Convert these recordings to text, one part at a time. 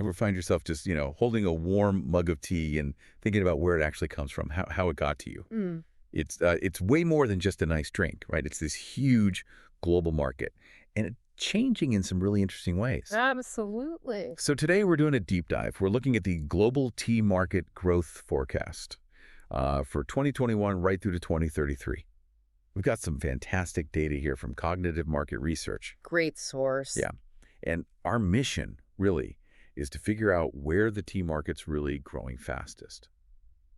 Ever find yourself just, holding a warm mug of tea and thinking about where it actually comes from, how it got to you? Mm. It's way more than just a nice drink, right? It's this huge global market, and it's changing in some really interesting ways. Absolutely. So today we're doing a deep dive. We're looking at the global tea market growth forecast for 2021 right through to 2033. We've got some fantastic data here from Cognitive Market Research. Great source. Yeah. And our mission, really, is to figure out where the tea market's really growing fastest.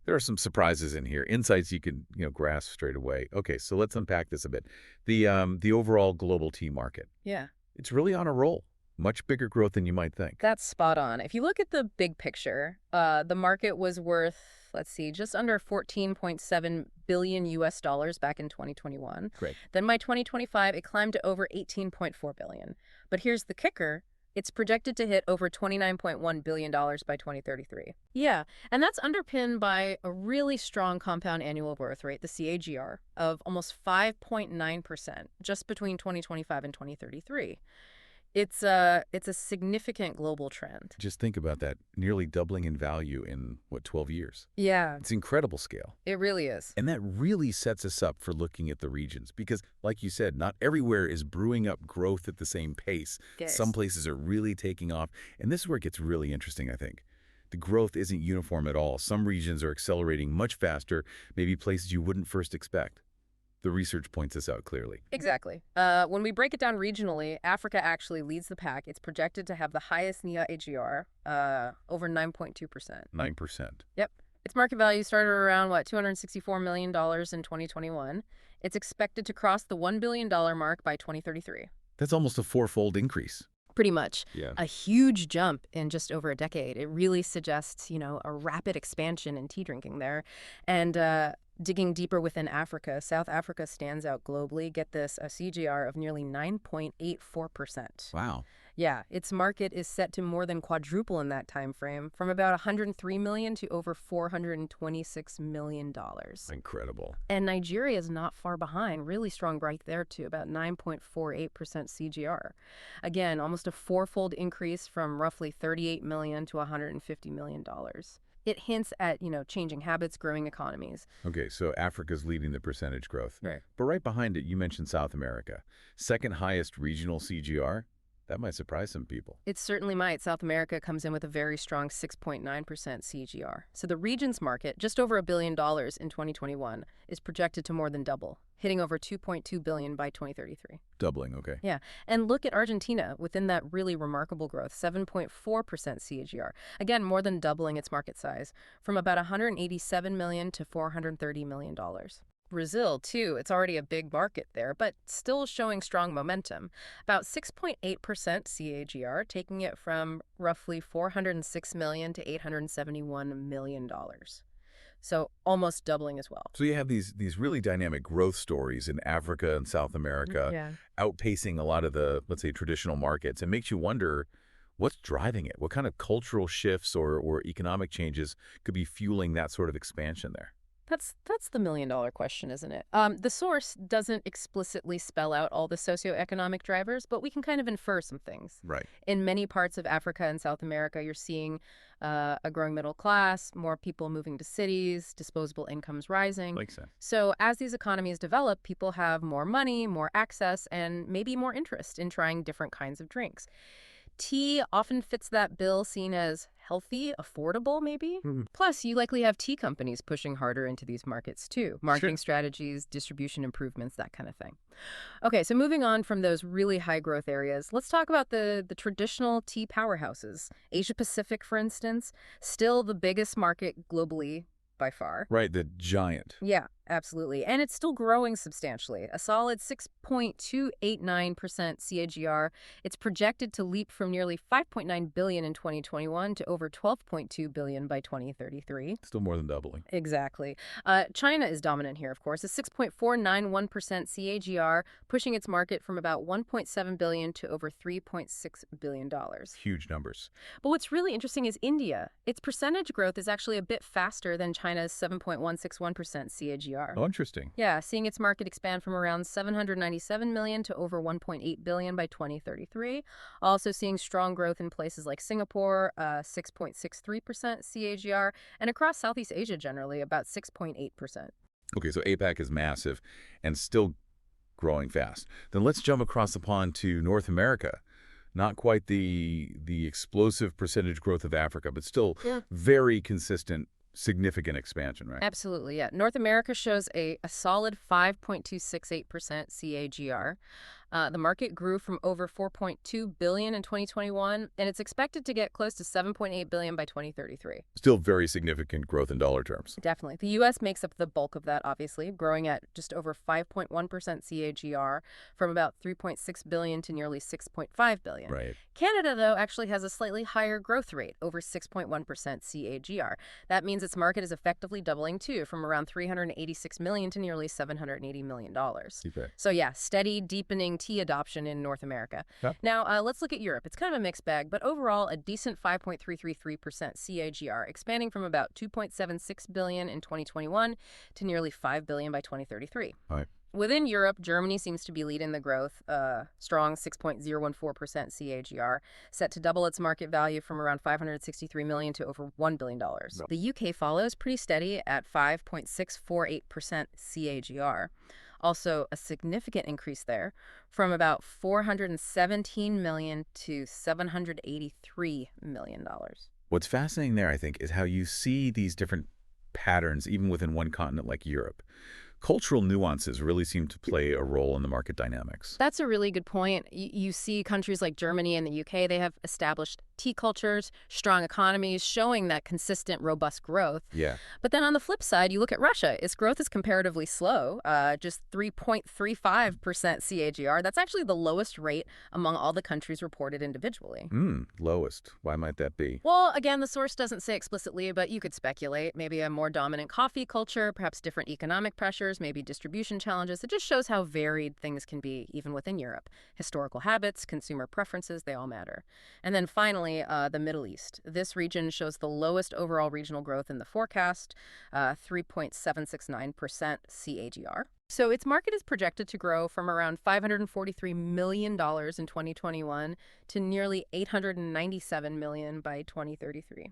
There are some surprises in here, insights you can, grasp straight away. Okay, so let's unpack this a bit. The overall global tea market, Yeah. it's really on a roll. Much bigger growth than you might think. That's spot on. If you look at the big picture, the market was worth, let's see, just under 14.7 billion US dollars back in 2021. Great. Then by 2025, it climbed to over 18.4 billion. But here's the kicker. It's projected to hit over $29.1 billion by 2033. Yeah, and that's underpinned by a really strong compound annual growth rate, the CAGR, of almost 5.9% just between 2025 and 2033. It's a significant global trend. Just think about that, nearly doubling in value in, 12 years? Yeah, It's incredible scale. it really is. And that really sets us up for looking at the regions because, like you said, not everywhere is brewing up growth at the same pace. Yes. Some places are really taking off, and this is where it gets really interesting, I think. The growth isn't uniform at all. Some regions are accelerating much faster, maybe places you wouldn't first expect. The research points this out clearly. Exactly. When we break it down regionally, Africa actually leads the pack. It's projected to have the highest NIA AGR, over 9.2%. 9%. Yep. Its market value started around, $264 million in 2021. It's expected to cross the $1 billion mark by 2033. That's almost a fourfold increase. Pretty much. Yeah. A huge jump in just over a decade. It really suggests, a rapid expansion in tea drinking there. And digging deeper within Africa, South Africa stands out globally. Get this, a CGR of nearly 9.84%. Wow. Yeah, its market is set to more than quadruple in that time frame, from about 103 million to over 426 million dollars. Incredible. And Nigeria is not far behind, really strong right there too, about 9.48% CGR. Again, almost a fourfold increase from roughly 38 million to 150 million dollars. It hints at, changing habits, growing economies. Okay, so Africa's leading the percentage growth. Right. But right behind it, you mentioned South America. Second highest regional CGR. That might surprise some people. It certainly might. South America comes in with a very strong 6.9% CGR. So the region's market, just over $1 billion in 2021, is projected to more than double, hitting over $2.2 billion by 2033. Doubling, okay. Yeah. And look at Argentina within that really remarkable growth, 7.4% CAGR. Again, more than doubling its market size from about $187 million to $430 million. Brazil, too, it's already a big market there, but still showing strong momentum. About 6.8% CAGR, taking it from roughly $406 million to $871 million. So almost doubling as well. So you have these really dynamic growth stories in Africa and South America, Yeah. outpacing a lot of the, let's say, traditional markets. It makes you wonder what's driving it. What kind of cultural shifts or economic changes could be fueling that sort of expansion there? That's the million-dollar question, isn't it? The source doesn't explicitly spell out all the socioeconomic drivers, but we can kind of infer some things. Right. In many parts of Africa and South America, you're seeing a growing middle class, more people moving to cities, disposable incomes rising. Makes sense. So as these economies develop, people have more money, more access, and maybe more interest in trying different kinds of drinks. Tea often fits that bill, seen as healthy, affordable, maybe. Plus, you likely have tea companies pushing harder into these markets, too. Marketing strategies, distribution improvements, that kind of thing. Okay, so moving on from those really high growth areas, let's talk about the traditional tea powerhouses. Asia Pacific, for instance, still the biggest market globally by far. Right, the giant. Yeah, absolutely. And it's still growing substantially. A solid 6.289% CAGR. It's projected to leap from nearly $5.9 billion in 2021 to over $12.2 billion by 2033. Still more than doubling. Exactly. China is dominant here, of course. A 6.491% CAGR, pushing its market from about $1.7 billion to over $3.6 billion. Huge numbers. But what's really interesting is India. Its percentage growth is actually a bit faster than China China's 7.161% CAGR. Oh, interesting. Yeah, seeing its market expand from around 797 million to over 1.8 billion by 2033. Also seeing strong growth in places like Singapore, 6.63% CAGR, and across Southeast Asia generally, about 6.8%. Okay, so APAC is massive and still growing fast. Then let's jump across the pond to North America. Not quite the explosive percentage growth of Africa, but still Yeah. very consistent, significant expansion, right? Absolutely, yeah. North America shows a solid 5.268% CAGR. The market grew from over 4.2 billion in 2021, and it's expected to get close to 7.8 billion by 2033. Still very significant growth in dollar terms. Definitely. The U.S. makes up the bulk of that, obviously, growing at just over 5.1% CAGR from about 3.6 billion to nearly 6.5 billion. Right. Canada, though, actually has a slightly higher growth rate, over 6.1% CAGR. That means its market is effectively doubling, too, from around 386 million to nearly $780 million. Okay. So, yeah, steady, deepening tea adoption in North America. Yep. Now, let's look at Europe. It's kind of a mixed bag, but overall, a decent 5.333% CAGR, expanding from about 2.76 billion in 2021 to nearly 5 billion by 2033. All right. Within Europe, Germany seems to be leading the growth, strong 6.014% CAGR, set to double its market value from around 563 million to over $1 billion. Yep. The UK follows pretty steady at 5.648% CAGR. Also, a significant increase there from about 417 million to $783 million. What's fascinating there, I think, is how you see these different patterns even within one continent like Europe. Cultural nuances really seem to play a role in the market dynamics. That's a really good point. You see countries like Germany and the UK, they have established tea cultures, strong economies, showing that consistent, robust growth. Yeah. But then on the flip side, you look at Russia. Its growth is comparatively slow, just 3.35% CAGR. That's actually the lowest rate among all the countries reported individually. Lowest. Why might that be? Well, again, the source doesn't say explicitly, but you could speculate. Maybe a more dominant coffee culture, perhaps different economic pressures, maybe distribution challenges. It just shows how varied things can be, even within Europe. Historical habits, consumer preferences, they all matter. And then finally, the Middle East. This region shows the lowest overall regional growth in the forecast, 3.769% CAGR. So its market is projected to grow from around $543 million in 2021 to nearly $897 million by 2033.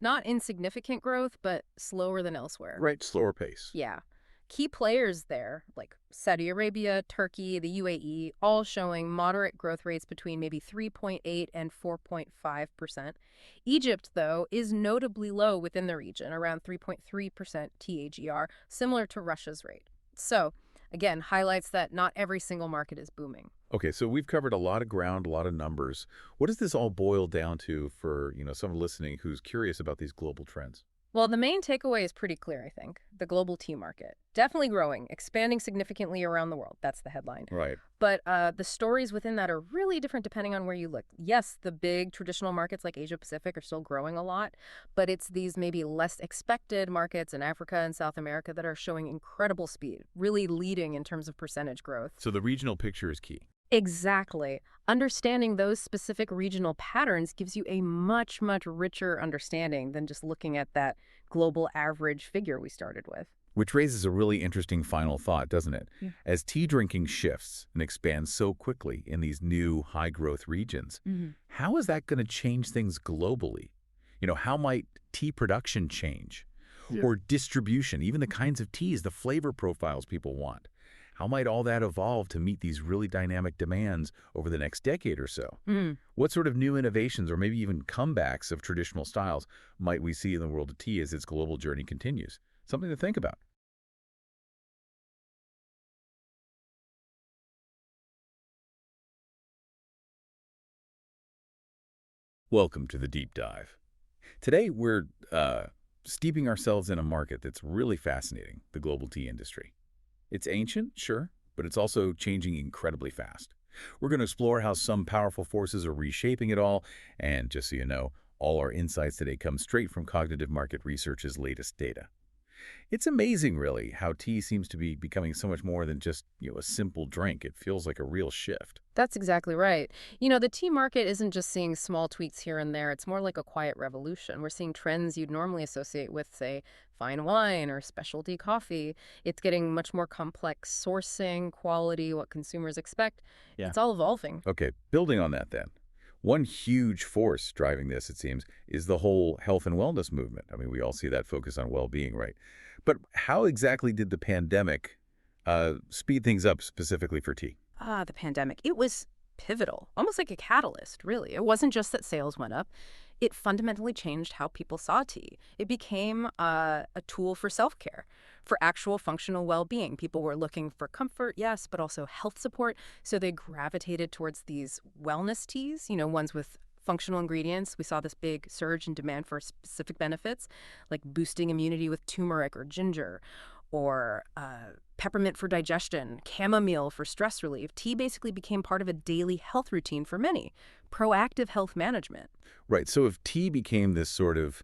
Not insignificant growth, but slower than elsewhere. Right, slower pace. Yeah. Key players there, like Saudi Arabia, Turkey, the UAE, all showing moderate growth rates between maybe 3.8 and 4.5%. Egypt, though, is notably low within the region, around 3.3% TAGR, similar to Russia's rate. So, again, highlights that not every single market is booming. Okay, so we've covered a lot of ground, a lot of numbers. What does this all boil down to for, someone listening who's curious about these global trends? Well, the main takeaway is pretty clear, I think. The global tea market. Definitely growing, expanding significantly around the world. That's the headline. Right. But the stories within that are really different depending on where you look. Yes, the big traditional markets like Asia Pacific are still growing a lot, but it's these maybe less expected markets in Africa and South America that are showing incredible speed, really leading in terms of percentage growth. So the regional picture is key. Exactly. Understanding those specific regional patterns gives you a much, much richer understanding than just looking at that global average figure we started with. Which raises a really interesting final thought, doesn't it? Yeah. As tea drinking shifts and expands so quickly in these new high-growth regions, how is that going to change things globally? How might tea production change? Yeah. Or distribution, even the kinds of teas, the flavor profiles people want? How might all that evolve to meet these really dynamic demands over the next decade or so? What sort of new innovations or maybe even comebacks of traditional styles might we see in the world of tea as its global journey continues? Something to think about. Welcome to the Deep Dive. Today, we're steeping ourselves in a market that's really fascinating, the global tea industry. It's ancient, sure, but it's also changing incredibly fast. We're going to explore how some powerful forces are reshaping it all, and just so you know, all our insights today come straight from Cognitive Market Research's latest data. It's amazing, really, how tea seems to be becoming so much more than just, a simple drink. It feels like a real shift. That's exactly right. The tea market isn't just seeing small tweaks here and there. It's more like a quiet revolution. We're seeing trends you'd normally associate with, say, fine wine or specialty coffee. It's getting much more complex sourcing, quality, what consumers expect. Yeah. It's all evolving. Okay, building on that then. One huge force driving this, it seems, is the whole health and wellness movement. I mean, we all see that focus on well-being, right? But how exactly did the pandemic speed things up specifically for tea? The pandemic. It was pivotal, almost like a catalyst, really. It wasn't just that sales went up. It fundamentally changed how people saw tea. It became a tool for self-care, for actual functional well-being. People were looking for comfort, yes, but also health support. So they gravitated towards these wellness teas, ones with functional ingredients. We saw this big surge in demand for specific benefits, like boosting immunity with turmeric or ginger, or peppermint for digestion, chamomile for stress relief. Tea basically became part of a daily health routine for many. Proactive health management. Right, so if tea became this sort of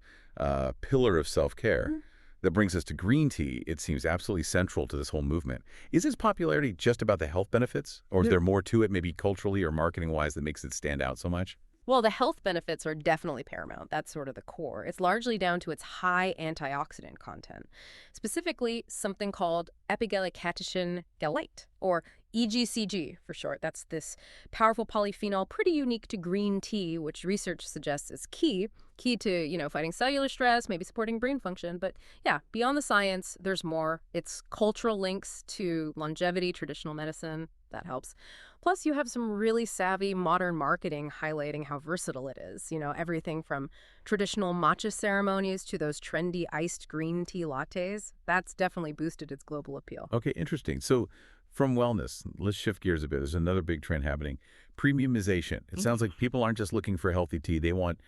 pillar of self-care, that brings us to green tea, it seems absolutely central to this whole movement. Is its popularity just about the health benefits? Or is there more to it, maybe culturally or marketing-wise, that makes it stand out so much? Well, the health benefits are definitely paramount. That's sort of the core. It's largely down to its high antioxidant content, specifically something called epiglycatosin gallate, or EGCG for short. That's this powerful polyphenol, pretty unique to green tea, which research suggests is key to, fighting cellular stress, maybe supporting brain function. But yeah, beyond the science, there's more. It's cultural links to longevity, traditional medicine. That helps. Plus, you have some really savvy modern marketing highlighting how versatile it is. Everything from traditional matcha ceremonies to those trendy iced green tea lattes. That's definitely boosted its global appeal. Okay, interesting. So from wellness, let's shift gears a bit. There's another big trend happening. Premiumization. It sounds like people aren't just looking for healthy tea. They want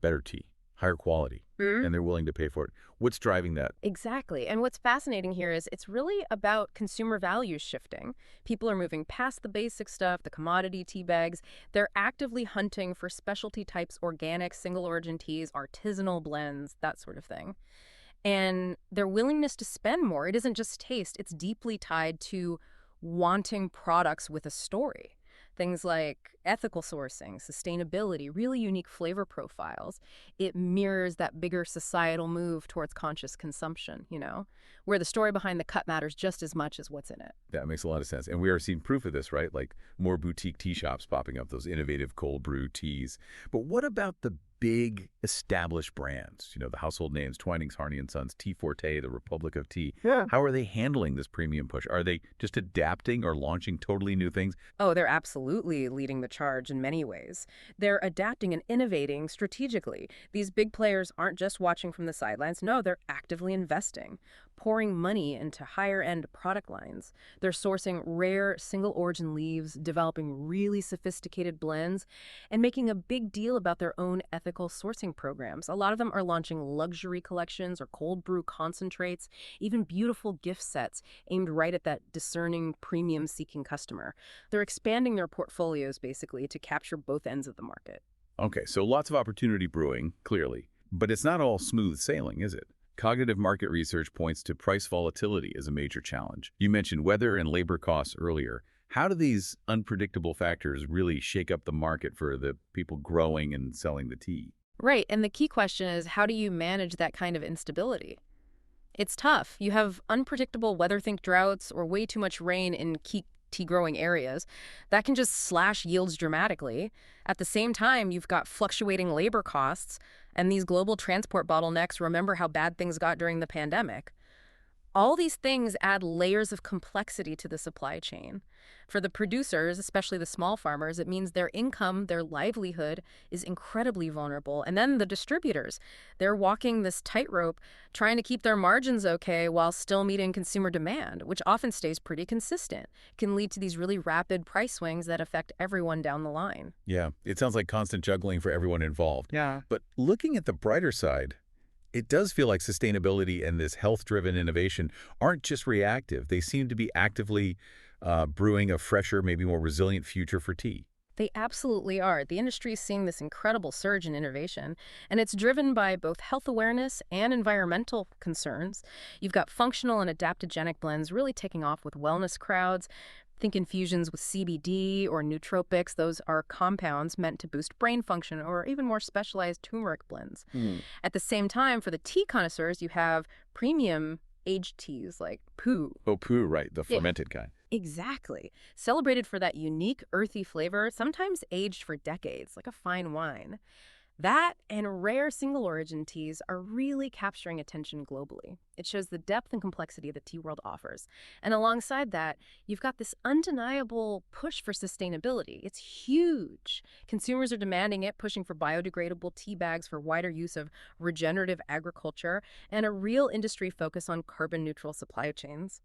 better tea, higher quality, and they're willing to pay for it. What's driving that? Exactly. And what's fascinating here is it's really about consumer values shifting. People are moving past the basic stuff, the commodity tea bags. They're actively hunting for specialty types, organic, single origin teas, artisanal blends, that sort of thing. And their willingness to spend more, it isn't just taste, it's deeply tied to wanting products with a story. Things like ethical sourcing, sustainability, really unique flavor profiles. It mirrors that bigger societal move towards conscious consumption, where the story behind the cup matters just as much as what's in it. That makes a lot of sense. And we are seeing proof of this, right? Like more boutique tea shops popping up, those innovative cold brew teas. But what about the big established brands? The household names, Twinings, Harney & Sons, Tea Forte, the Republic of Tea. Yeah. How are they handling this premium push? Are they just adapting or launching totally new things? Oh, they're absolutely leading the charge in many ways. They're adapting and innovating strategically. These big players aren't just watching from the sidelines. No, they're actively investing, pouring money into higher-end product lines. They're sourcing rare single-origin leaves, developing really sophisticated blends, and making a big deal about their own ethical sourcing programs. A lot of them are launching luxury collections or cold brew concentrates, even beautiful gift sets aimed right at that discerning, premium-seeking customer. They're expanding their portfolios, basically, to capture both ends of the market. Okay, so lots of opportunity brewing, clearly. But it's not all smooth sailing, is it? Cognitive market research points to price volatility as a major challenge. You mentioned weather and labor costs earlier. How do these unpredictable factors really shake up the market for the people growing and selling the tea? Right, and the key question is, how do you manage that kind of instability? It's tough. You have unpredictable weather, think droughts, or way too much rain in key tea growing areas. That can just slash yields dramatically. At the same time, you've got fluctuating labor costs and these global transport bottlenecks. Remember how bad things got during the pandemic. All these things add layers of complexity to the supply chain. For the producers, especially the small farmers, it means their income, their livelihood is incredibly vulnerable. And then the distributors, they're walking this tightrope, trying to keep their margins okay while still meeting consumer demand, which often stays pretty consistent. It can lead to these really rapid price swings that affect everyone down the line. Yeah, it sounds like constant juggling for everyone involved. Yeah. But looking at the brighter side, it does feel like sustainability and this health-driven innovation aren't just reactive. They seem to be actively brewing a fresher, maybe more resilient future for tea. They absolutely are. The industry is seeing this incredible surge in innovation, and it's driven by both health awareness and environmental concerns. You've got functional and adaptogenic blends really taking off with wellness crowds. Think infusions with CBD or nootropics. Those are compounds meant to boost brain function, or even more specialized turmeric blends. Hmm. At the same time, for the tea connoisseurs, you have premium aged teas like poo. Oh, poo, right, the Yeah, fermented kind. exactly. Celebrated for that unique earthy flavor, sometimes aged for decades, like a fine wine. That and rare single origin teas are really capturing attention globally. It shows the depth and complexity the tea world offers. And alongside that, you've got this undeniable push for sustainability. It's huge. Consumers are demanding it, pushing for biodegradable tea bags, for wider use of regenerative agriculture, and a real industry focus on carbon neutral supply chains.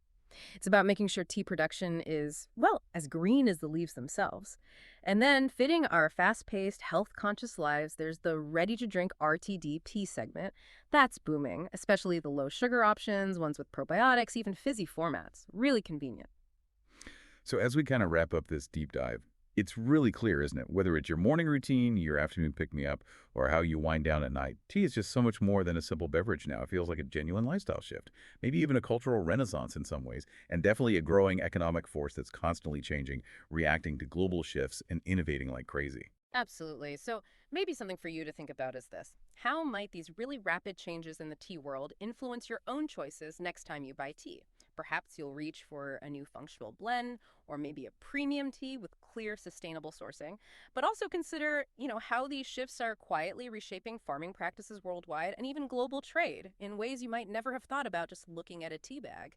It's about making sure tea production is, well, as green as the leaves themselves. And then, fitting our fast paced, health conscious lives, there's the ready to drink RTD tea segment. That's booming, especially the low sugar options, ones with probiotics, even fizzy formats. Really convenient. So as we kind of wrap up this deep dive, it's really clear, isn't it? Whether it's your morning routine, your afternoon pick-me-up, or how you wind down at night, tea is just so much more than a simple beverage now. It feels like a genuine lifestyle shift, maybe even a cultural renaissance in some ways, and definitely a growing economic force that's constantly changing, reacting to global shifts and innovating like crazy. Absolutely. So, maybe something for you to think about is this: how might these really rapid changes in the tea world influence your own choices next time you buy tea? Perhaps you'll reach for a new functional blend or maybe a premium tea with clear, sustainable sourcing. But also consider, how these shifts are quietly reshaping farming practices worldwide and even global trade in ways you might never have thought about just looking at a tea bag.